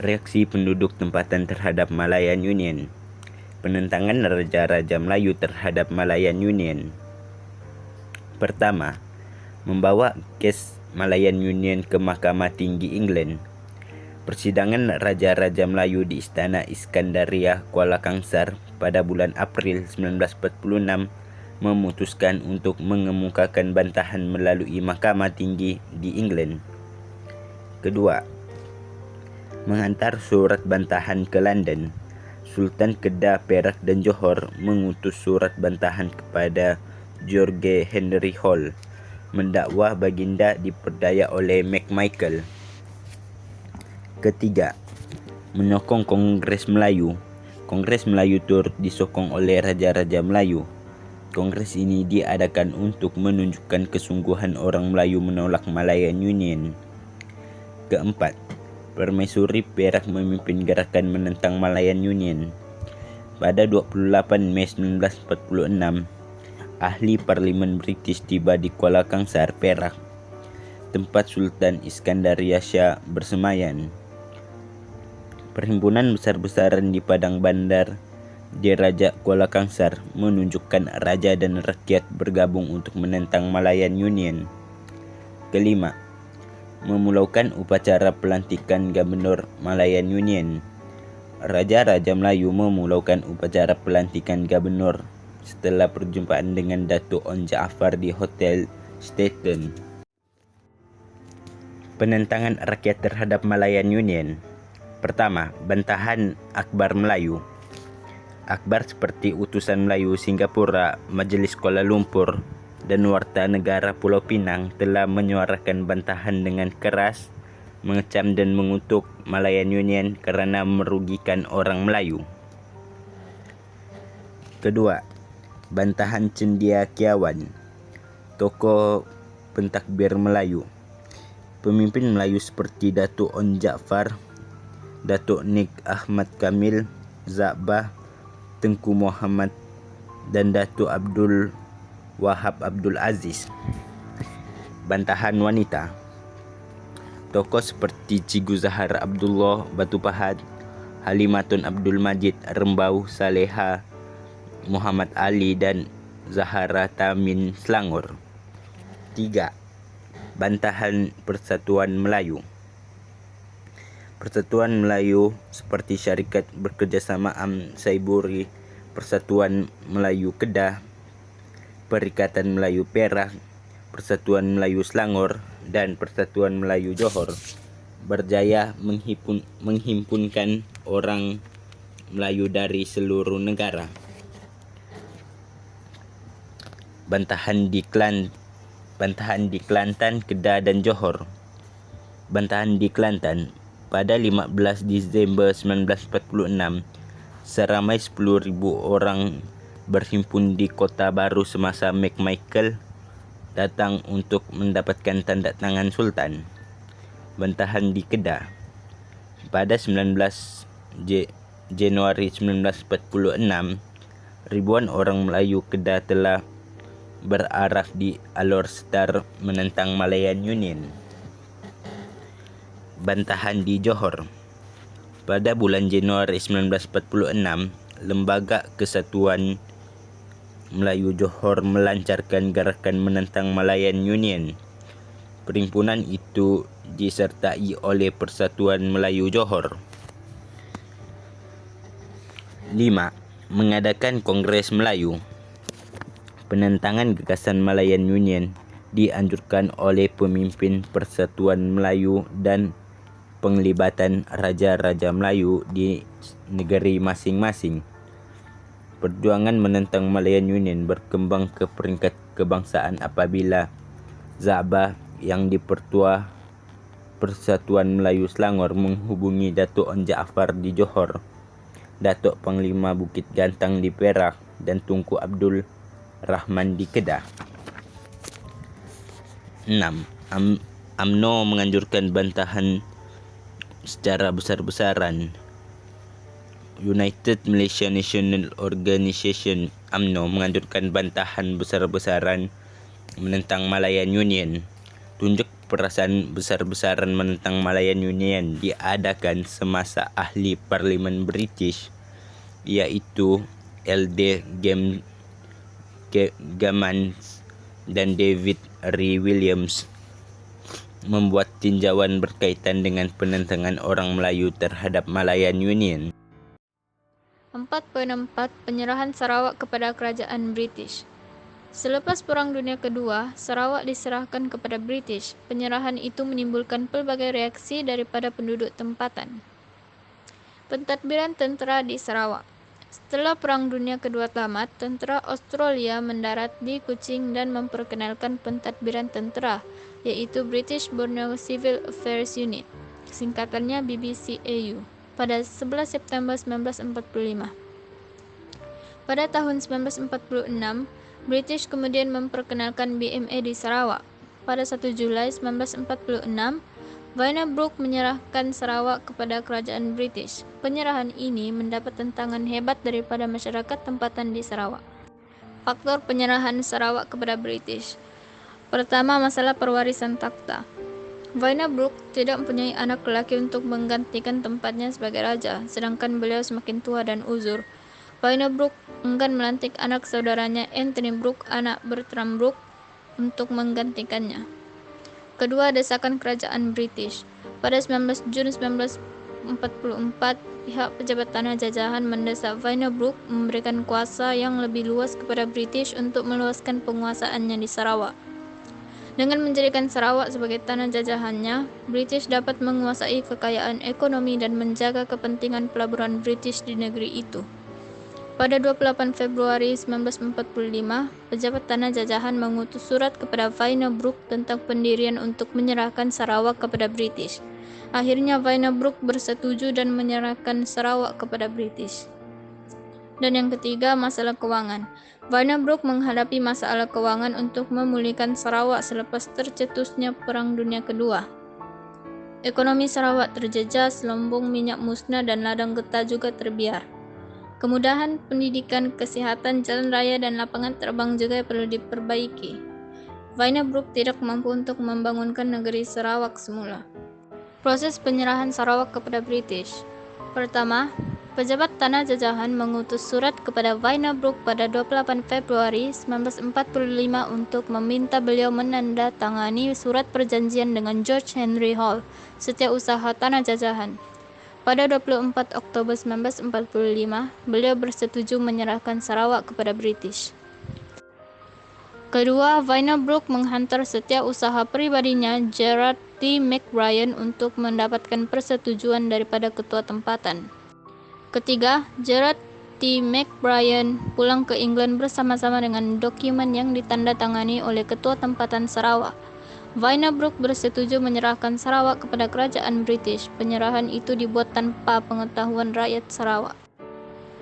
Reaksi penduduk tempatan terhadap Malayan Union. Penentangan Raja-Raja Melayu terhadap Malayan Union. Pertama, membawa kes Malayan Union ke Mahkamah Tinggi England. Persidangan Raja-Raja Melayu di Istana Iskandaria, Kuala Kangsar pada bulan April 1946 memutuskan untuk mengemukakan bantahan melalui Mahkamah Tinggi di England. Kedua, menghantar surat bantahan ke London. Sultan Kedah, Perak dan Johor mengutus surat bantahan kepada George Henry Hall mendakwa baginda diperdaya oleh McMichael. Ketiga, menyokong Kongres Melayu. Kongres Melayu turut disokong oleh Raja-Raja Melayu. Kongres ini diadakan untuk menunjukkan kesungguhan orang Melayu menolak Malayan Union. Keempat, Permaisuri Perak memimpin gerakan menentang Malayan Union. Pada 28 Mei 1946, ahli Parlimen British tiba di Kuala Kangsar, Perak, tempat Sultan Iskandaria Shah bersemayam. Perhimpunan besar-besaran di Padang Bandar Diraja Kuala Kangsar menunjukkan raja dan rakyat bergabung untuk menentang Malayan Union. Kelima, memulaukan upacara pelantikan Gubernur Malayan Union. Raja-Raja Melayu memulaukan upacara pelantikan Gubernur setelah perjumpaan dengan Datuk On Jaafar di Hotel Staten. Penentangan rakyat terhadap Malayan Union. Pertama, bantahan Akhbar Melayu. Akhbar seperti Utusan Melayu Singapura, Majlis Kuala Lumpur dan Warta Negara Pulau Pinang telah menyuarakan bantahan dengan keras, mengecam dan mengutuk Malayan Union kerana merugikan orang Melayu. Kedua, bantahan Cendekiawan, tokoh pentakbir Melayu. Pemimpin Melayu seperti Datuk On Jaafar, Datuk Nik Ahmad Kamil, Zabah, Tengku Muhammad dan Datuk Abdul Wahab Abdul Aziz. Bantahan wanita. Tokoh seperti Cikgu Zahar Abdullah Batu Pahat, Halimatun Abdul Majid Rembau Saleha, Muhammad Ali dan Zahara Tamin Selangor. 3. Bantahan Persatuan Melayu. Persatuan Melayu seperti Syarikat Bekerjasama Saiburi, Persatuan Melayu Kedah, Perikatan Melayu Perak, Persatuan Melayu Selangor dan Persatuan Melayu Johor berjaya menghimpunkan orang Melayu dari seluruh negara. Bantahan di Kelantan, Kedah dan Johor. Bantahan di Kelantan. Pada 15 Disember 1946, seramai 10,000 orang berhimpun di Kota Baru semasa McMichael datang untuk mendapatkan tanda tangan Sultan. Bantahan di Kedah. Pada 19 Januari 1946, ribuan orang Melayu Kedah telah berarak di Alor Setar menentang Malayan Union. Bantahan di Johor. Pada bulan Januari 1946, Lembaga Kesatuan Melayu Johor melancarkan gerakan menentang Malayan Union. Perhimpunan itu disertai oleh Persatuan Melayu Johor. 5. Mengadakan Kongres Melayu. Penentangan gagasan Malayan Union dianjurkan oleh pemimpin Persatuan Melayu dan penglibatan Raja-Raja Melayu di negeri masing-masing. Perjuangan menentang Malayan Union berkembang ke peringkat kebangsaan apabila Zabah yang dipertua Persatuan Melayu Selangor menghubungi Datuk On Jaafar di Johor, Datuk Panglima Bukit Gantang di Perak dan Tunku Abdul Rahman di Kedah. 6. UMNO menganjurkan bantahan secara besar-besaran. United Malaysia National Organisation UMNO menganjurkan bantahan besar-besaran menentang Malayan Union. perasaan besar-besaran menentang Malayan Union diadakan semasa ahli parlimen British, yaitu L.D. Gamans dan David R. Williams, membuat tinjauan berkaitan dengan penentangan orang Melayu terhadap Malayan Union. 4.4 Penyerahan Sarawak kepada Kerajaan British. Selepas Perang Dunia Kedua, Sarawak diserahkan kepada British. Penyerahan itu menimbulkan pelbagai reaksi daripada penduduk tempatan. Pentadbiran tentera di Sarawak. Setelah Perang Dunia Kedua tamat, tentera Australia mendarat di Kuching dan memperkenalkan pentadbiran tentera, yaitu British Borneo Civil Affairs Unit, singkatannya BBCAU, pada 11 September 1945. Pada tahun 1946, British kemudian memperkenalkan BMA di Sarawak. Pada 1 Julai 1946, Vannerbroek menyerahkan Sarawak kepada kerajaan British. Penyerahan ini mendapat tentangan hebat daripada masyarakat tempatan di Sarawak. Faktor penyerahan Sarawak kepada British. Pertama, masalah perwarisan takhta. Vannerbroek tidak mempunyai anak lelaki untuk menggantikan tempatnya sebagai raja, sedangkan beliau semakin tua dan uzur. Vannerbroek enggan melantik anak saudaranya Anthony Brooke, anak Bertram Brooke, untuk menggantikannya. Kedua, desakan kerajaan British. Pada 19 Jun 1944, pihak pejabat tanah jajahan mendesak Vannerbroek memberikan kuasa yang lebih luas kepada British untuk meluaskan penguasaannya di Sarawak. Dengan menjadikan Sarawak sebagai tanah jajahannya, British dapat menguasai kekayaan ekonomi dan menjaga kepentingan pelaburan British di negeri itu. Pada 28 Februari 1945, pejabat tanah jajahan mengutus surat kepada Vannerbroek tentang pendirian untuk menyerahkan Sarawak kepada British. Akhirnya Vannerbroek bersetuju dan menyerahkan Sarawak kepada British. Dan yang ketiga, masalah keuangan. Vannerbroek menghadapi masalah keuangan untuk memulihkan Sarawak selepas tercetusnya Perang Dunia Kedua. Ekonomi Sarawak terjejas, lumbung minyak musnah dan ladang getah juga terbiar. Kemudahan pendidikan, kesehatan, jalan raya, dan lapangan terbang juga perlu diperbaiki. Vannerbroek tidak mampu untuk membangunkan negeri Sarawak semula. Proses penyerahan Sarawak kepada British. Pertama, pejabat tanah jajahan mengutus surat kepada Vannerbroek pada 28 Februari 1945 untuk meminta beliau menandatangani surat perjanjian dengan George Henry Hall, setiausaha tanah jajahan. Pada 24 Oktober 1945, beliau bersetuju menyerahkan Sarawak kepada British. Kedua, Vannerbroek menghantar setiausaha pribadinya Gerard T. McBrien untuk mendapatkan persetujuan daripada ketua tempatan. Ketiga, Gerard T. McBrien pulang ke England bersama-sama dengan dokumen yang ditandatangani oleh ketua tempatan Sarawak. Vannerbroek bersetuju menyerahkan Sarawak kepada kerajaan British. Penyerahan itu dibuat tanpa pengetahuan rakyat Sarawak.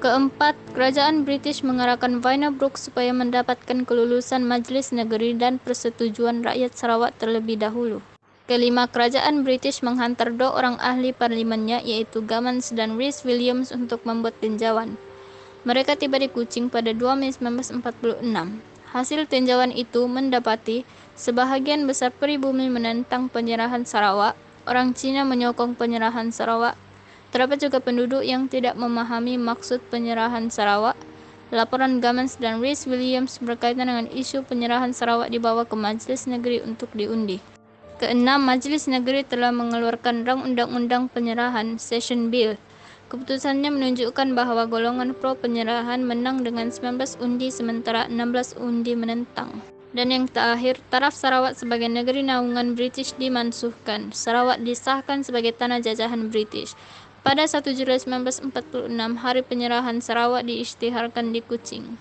Keempat, kerajaan British mengarahkan Vannerbroek supaya mendapatkan kelulusan Majlis Negeri dan persetujuan rakyat Sarawak terlebih dahulu. Kelima, kerajaan British menghantar 2 orang ahli parlimennya, yaitu Gamans dan Rhys Williams, untuk membuat tinjauan. Mereka tiba di Kuching pada 2 Mei 1946. Hasil tinjauan itu mendapati sebahagian besar pribumi menentang penyerahan Sarawak. Orang Cina menyokong penyerahan Sarawak. Terdapat juga penduduk yang tidak memahami maksud penyerahan Sarawak. Laporan Gamans dan Rhys Williams berkaitan dengan isu penyerahan Sarawak dibawa ke Majlis Negeri untuk diundi. Keenam, Majlis Negeri telah mengeluarkan rang undang-undang penyerahan Session Bill. Keputusannya menunjukkan bahwa golongan pro penyerahan menang dengan 19 undi sementara 16 undi menentang. Dan yang terakhir, taraf Sarawak sebagai negeri naungan British dimansuhkan. Sarawak disahkan sebagai tanah jajahan British. Pada 1 Julai 1946, hari penyerahan Sarawak diisytiharkan di Kuching.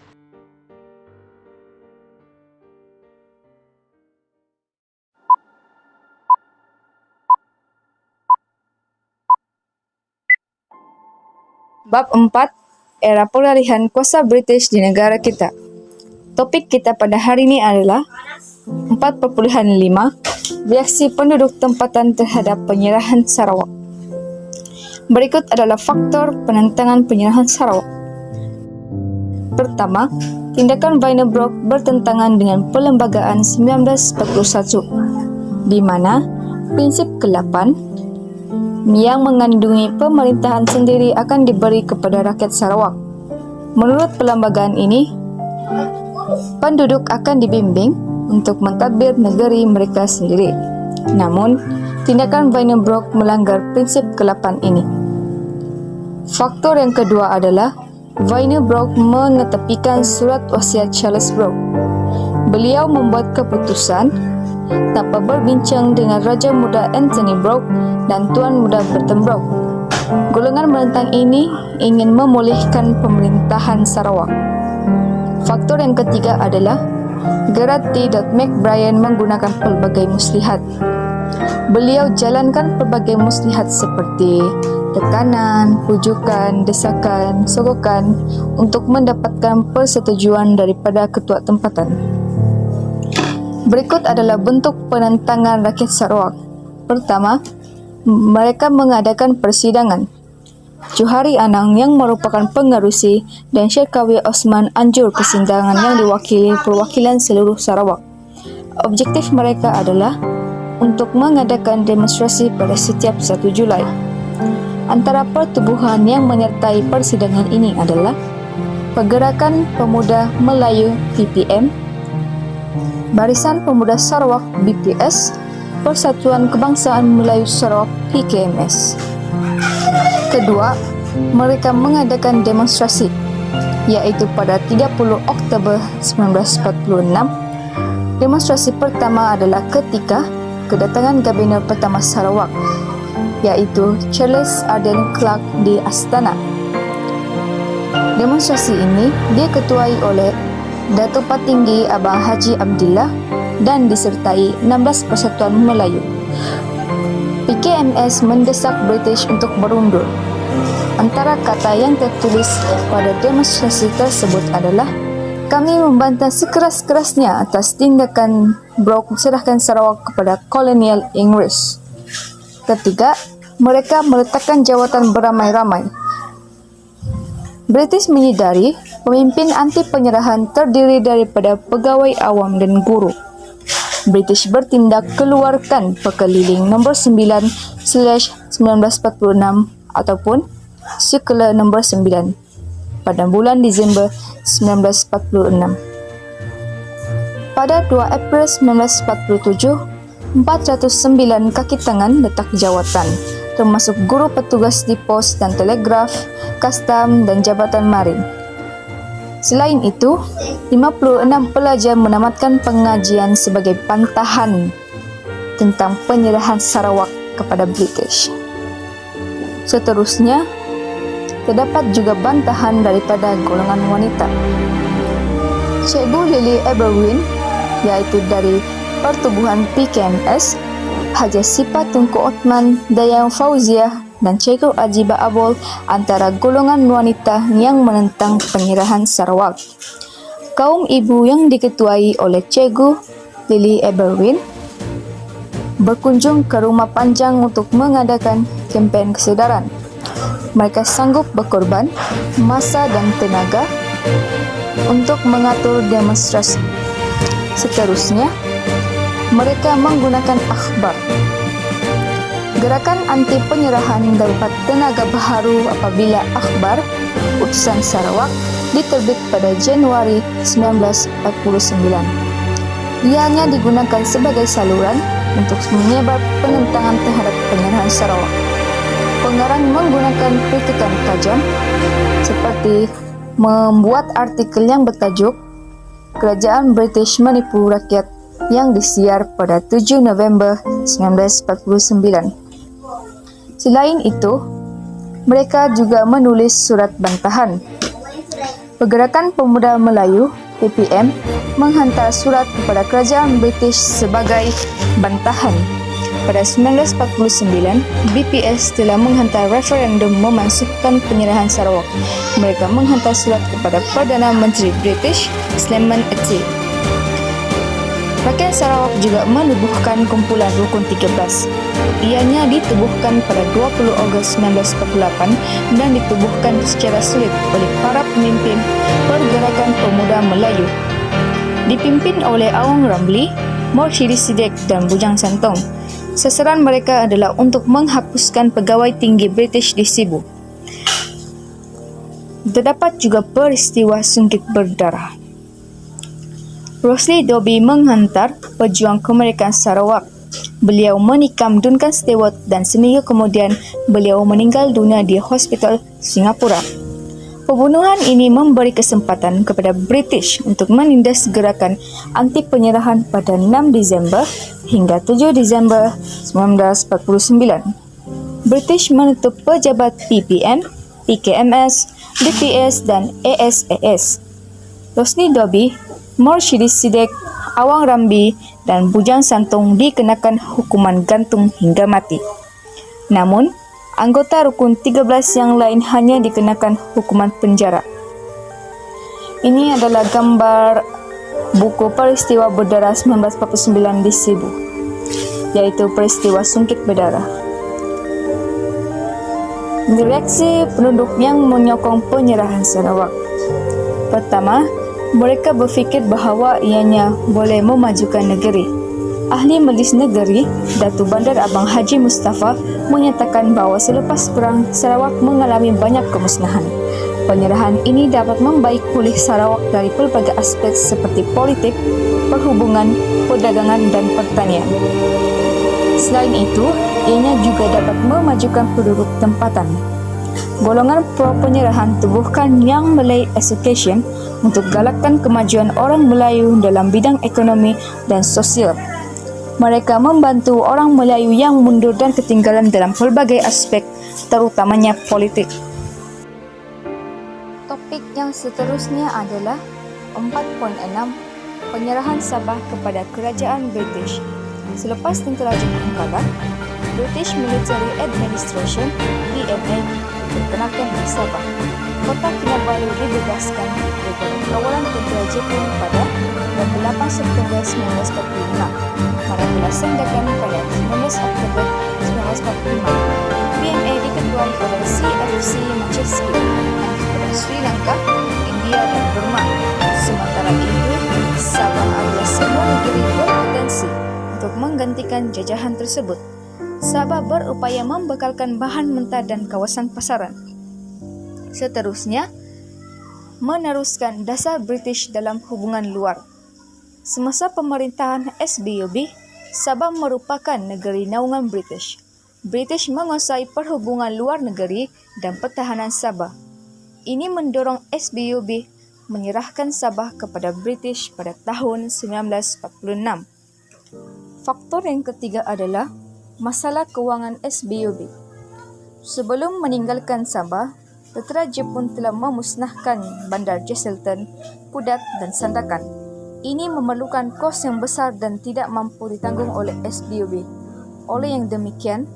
Bab 4, Era Peralihan Kuasa British di negara kita. Topik kita pada hari ini adalah 4.5 Reaksi penduduk tempatan terhadap penyerahan Sarawak. Berikut adalah faktor penentangan penyerahan Sarawak. Pertama, tindakan Vannerbroek bertentangan dengan Perlembagaan 1941. di mana prinsip ke-8 yang mengandungi pemerintahan sendiri akan diberi kepada rakyat Sarawak. Menurut perlembagaan ini, penduduk akan dibimbing untuk mentadbir negeri mereka sendiri. Namun, tindakan Wynebroek melanggar prinsip ke-8 ini. Faktor yang kedua adalah Wynebroek mengetepikan surat wasiat Charles Brooke. Beliau membuat keputusan tanpa berbincang dengan Raja Muda Anthony Brooke dan Tuan Muda Burton Brooke. Golongan menentang ini ingin memulihkan pemerintahan Sarawak. Faktor yang ketiga adalah Gerard T. McBrien menggunakan pelbagai muslihat. Beliau jalankan pelbagai muslihat seperti tekanan, pujukan, desakan, sogokan untuk mendapatkan persetujuan daripada ketua tempatan. Berikut adalah bentuk penentangan rakyat Sarawak. Pertama, mereka mengadakan persidangan. Johari Anang yang merupakan pengerusi dan Syed Kawi Osman anjur persidangan yang diwakili perwakilan seluruh Sarawak. Objektif mereka adalah untuk mengadakan demonstrasi pada setiap 1 Julai. Antara pertubuhan yang menyertai persidangan ini adalah Pergerakan Pemuda Melayu PPM, Barisan Pemuda Sarawak BPS, Persatuan Kebangsaan Melayu Sarawak PKMS. Kedua, mereka mengadakan demonstrasi, iaitu pada 30 Oktober 1946. Demonstrasi pertama adalah ketika kedatangan Gubernur pertama Sarawak, iaitu Charles Arden Clark di Astana. Demonstrasi ini diketuai oleh Datuk Patinggi Abang Haji Abdillah dan disertai 16 Persatuan Melayu. PKMS mendesak British untuk berundur. Antara kata yang tertulis pada demonstrasi tersebut adalah, "Kami membantah sekeras-kerasnya atas tindakan Brooke serahkan Sarawak kepada kolonial Inggris." Ketiga, mereka meletakkan jawatan beramai-ramai. British menyedari pemimpin anti penyerahan terdiri daripada pegawai awam dan guru. British bertindak keluarkan Pekeliling nombor 9/1946 ataupun Sirkular nombor 9 pada bulan Disember 1946. Pada 2 April 1947, 409 kaki tangan letak jawatan, termasuk guru petugas di pos dan telegraf, kastam dan jabatan marin. Selain itu, 56 pelajar menamatkan pengajian sebagai bantahan tentang penyerahan Sarawak kepada British. Seterusnya, terdapat juga bantahan daripada golongan wanita. Cikgu Lily Eberwin, iaitu dari pertubuhan PKMS, Haji Sipa Tunku Othman, Dayang Fauziah dan Cikgu Ajiba Abol antara golongan wanita yang menentang penyerahan Sarawak. Kaum ibu yang diketuai oleh Cikgu Lily Eberwin berkunjung ke Rumah Panjang untuk mengadakan kempen kesedaran. Mereka sanggup berkorban masa dan tenaga untuk mengatur demonstrasi. Seterusnya, mereka menggunakan akhbar. Gerakan anti penyerahan dapat tenaga baharu apabila akhbar Utusan Sarawak diterbit pada Januari 1949. Ianya digunakan sebagai saluran untuk menyebar penentangan terhadap penyerahan Sarawak. Pengarang menggunakan kritikan tajam seperti membuat artikel yang bertajuk "Kerajaan British Menipu Rakyat" yang disiar pada 7 November 1949. Selain itu, mereka juga menulis surat bantahan. Pergerakan Pemuda Melayu (PPM) menghantar surat kepada Kerajaan British sebagai bantahan. Pada 1949, BPS telah menghantar referendum memasukkan penyerahan Sarawak. Mereka menghantar surat kepada Perdana Menteri British, Sleman Ati. Rakyat Sarawak juga menubuhkan kumpulan Rukun 13. Ianya ditubuhkan pada 20 Ogos 1948 dan ditubuhkan secara sulit oleh para pemimpin Pergerakan Pemuda Melayu. Dipimpin oleh Awang Ramli, Melchizedek dan Bujang Santong. Sasaran mereka adalah untuk menghapuskan pegawai tinggi British di Cebu. Terdapat juga peristiwa sungkit berdarah. Rosely Dobbie menghantar pejuang kemerdekaan Sarawak. Beliau menikam Duncan Stewart dan seminggu kemudian beliau meninggal dunia di hospital Singapura. Pembunuhan ini memberi kesempatan kepada British untuk menindas gerakan anti penyerahan pada 6 Disember hingga 7 Disember 1949. British menutup pejabat PPM, PKMS, DPS dan ASAS. Rosely Dobbie, Melchizedek, Awang Rambi dan Bujang Santong dikenakan hukuman gantung hingga mati. Namun, anggota rukun 13 yang lain hanya dikenakan hukuman penjara. Ini adalah gambar buku peristiwa berdarah 1949 di Cebu, yaitu peristiwa sungkit berdarah. Reaksi penduduk yang menyokong penyerahan Sarawak. Pertama, mereka berfikir bahawa ianya boleh memajukan negeri. Ahli Majlis Negeri, Datuk Bandar Abang Haji Mustafa menyatakan bahawa selepas perang, Sarawak mengalami banyak kemusnahan. Penyerahan ini dapat membaik pulih Sarawak dari pelbagai aspek seperti politik, perhubungan, perdagangan dan pertanian. Selain itu, ianya juga dapat memajukan penduduk tempatan. Golongan pro-penyerahan tubuhkan Young Malay Association untuk galakkan kemajuan orang Melayu dalam bidang ekonomi dan sosial. Mereka membantu orang Melayu yang mundur dan ketinggalan dalam pelbagai aspek, terutamanya politik. Topik yang seterusnya adalah 4.6 Penyerahan Sabah kepada Kerajaan British. Selepas tentera Jepun kalah, British Military Administration (BMA) diperkenalkan di Sabah. Kota Kinabalu dibebaskan daripada kawalan tentera Jepun pada 28 September 1945. Manakala sendakan pada 19 Oktober 1945. BMA diketuai oleh CFC Majeski kepada Sri Lanka, India dan Burma. Sementara itu, Sabah adalah sebuah negeri berpotensi untuk menggantikan jajahan tersebut. Sabah berupaya membekalkan bahan mentah dan kawasan pasaran. Seterusnya, meneruskan dasar British dalam hubungan luar. Semasa pemerintahan SBUB, Sabah merupakan negeri naungan British. British menguasai perhubungan luar negeri dan pertahanan Sabah. Ini mendorong SBUB menyerahkan Sabah kepada British pada tahun 1946. Faktor yang ketiga adalah masalah kewangan SBUB. Sebelum meninggalkan Sabah, tentera Jepun telah memusnahkan bandar Jesselton, Pudak dan Sandakan. Ini memerlukan kos yang besar dan tidak mampu ditanggung oleh SBUB. Oleh yang demikian,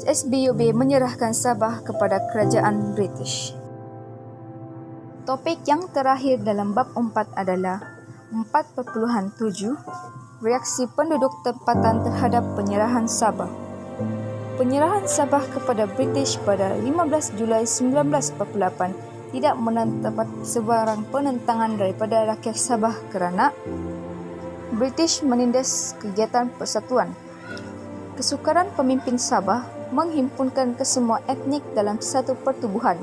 SBUB menyerahkan Sabah kepada kerajaan British. Topik yang terakhir dalam bab 4 adalah 4.7 Reaksi penduduk tempatan terhadap penyerahan Sabah. Penyerahan Sabah kepada British pada 15 Julai 1948 tidak mendapat sebarang penentangan daripada rakyat Sabah kerana British menindas kegiatan persatuan. Kesukaran pemimpin Sabah menghimpunkan kesemua etnik dalam satu pertubuhan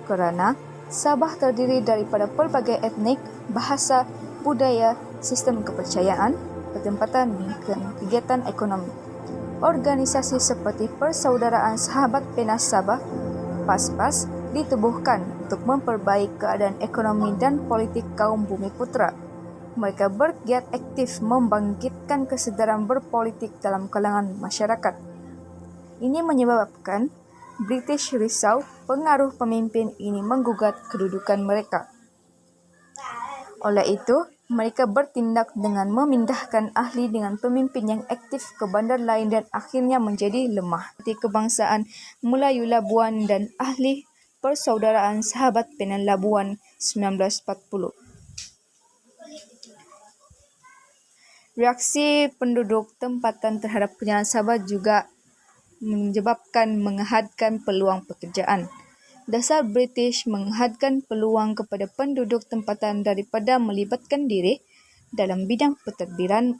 kerana Sabah terdiri daripada pelbagai etnik, bahasa, budaya, sistem kepercayaan, pertempatan dan kegiatan ekonomi. Organisasi seperti Persaudaraan Sahabat Penas Sabah, PASPAS, ditubuhkan untuk memperbaiki keadaan ekonomi dan politik kaum Bumiputera. Mereka bergiat aktif membangkitkan kesedaran berpolitik dalam kalangan masyarakat. Ini menyebabkan British risau pengaruh pemimpin ini menggugat kedudukan mereka. Oleh itu, mereka bertindak dengan memindahkan ahli dengan pemimpin yang aktif ke bandar lain dan akhirnya menjadi lemah. Seperti Kebangsaan Melayu Labuan dan ahli Persaudaraan Sahabat Penan Labuan 1940. Reaksi penduduk tempatan terhadap penyerahan Sabah juga menyebabkan menghadkan peluang pekerjaan. Dasar British menghadkan peluang kepada penduduk tempatan daripada melibatkan diri dalam bidang pentadbiran.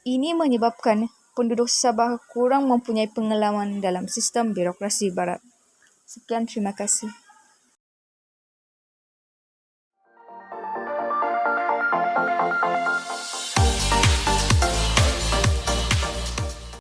Ini menyebabkan penduduk Sabah kurang mempunyai pengalaman dalam sistem birokrasi barat. Sekian, terima kasih.